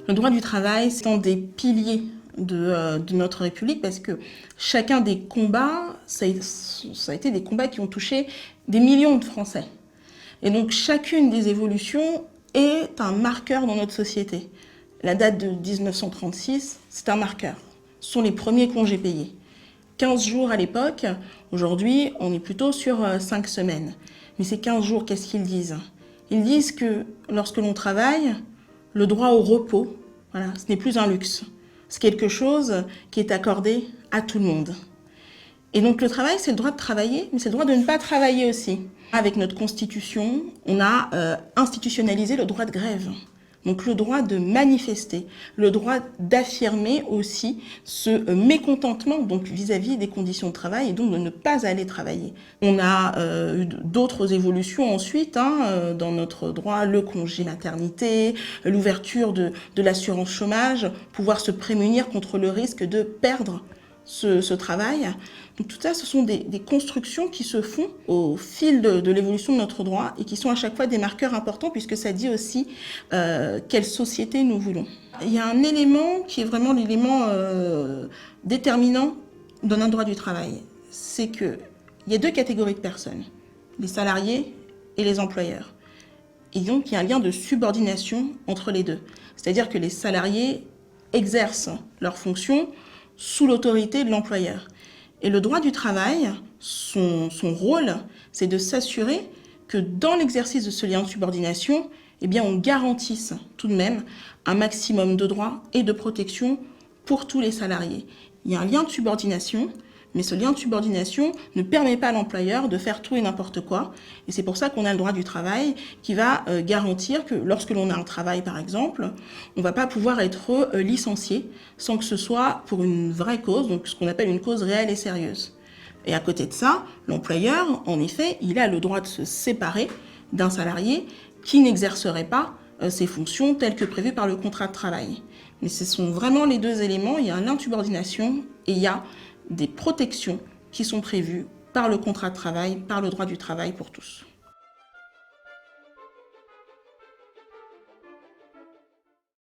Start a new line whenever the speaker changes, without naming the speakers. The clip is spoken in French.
Le droit du travail, c'est un des piliers de notre République parce que chacun des combats, ça a été des combats qui ont touché des millions de Français. Et donc chacune des évolutions est un marqueur dans notre société. La date de 1936, c'est un marqueur. Ce sont les premiers congés payés. 15 jours à l'époque, aujourd'hui on est plutôt sur 5 semaines. Mais ces 15 jours, qu'est-ce qu'ils disent? Ils disent que lorsque l'on travaille, le droit au repos, voilà, ce n'est plus un luxe. C'est quelque chose qui est accordé à tout le monde. Et donc le travail, c'est le droit de travailler, mais c'est le droit de ne pas travailler aussi. Avec notre constitution, on a institutionnalisé le droit de grève. Donc le droit de manifester, le droit d'affirmer aussi ce mécontentement donc vis-à-vis des conditions de travail et donc de ne pas aller travailler. On a eu d'autres évolutions ensuite dans notre droit, le congé maternité, l'ouverture de l'assurance chômage, pouvoir se prémunir contre le risque de perdre ce travail. Donc tout ça, ce sont des constructions qui se font au fil de l'évolution de notre droit et qui sont à chaque fois des marqueurs importants puisque ça dit aussi quelle société nous voulons. Il y a un élément qui est vraiment l'élément déterminant dans un droit du travail. C'est qu'il y a deux catégories de personnes, les salariés et les employeurs. Et donc il y a un lien de subordination entre les deux. C'est-à-dire que les salariés exercent leurs fonctions sous l'autorité de l'employeur. Et le droit du travail, son rôle, c'est de s'assurer que dans l'exercice de ce lien de subordination, eh bien, on garantisse tout de même un maximum de droits et de protection pour tous les salariés. Il y a un lien de subordination, mais ce lien de subordination ne permet pas à l'employeur de faire tout et n'importe quoi. Et c'est pour ça qu'on a le droit du travail qui va garantir que lorsque l'on a un travail, par exemple, on ne va pas pouvoir être licencié sans que ce soit pour une vraie cause, donc ce qu'on appelle une cause réelle et sérieuse. Et à côté de ça, l'employeur, en effet, il a le droit de se séparer d'un salarié qui n'exercerait pas ses fonctions telles que prévues par le contrat de travail. Mais ce sont vraiment les deux éléments, il y a un lien de subordination et il y a des protections qui sont prévues par le contrat de travail, par le droit du travail pour tous.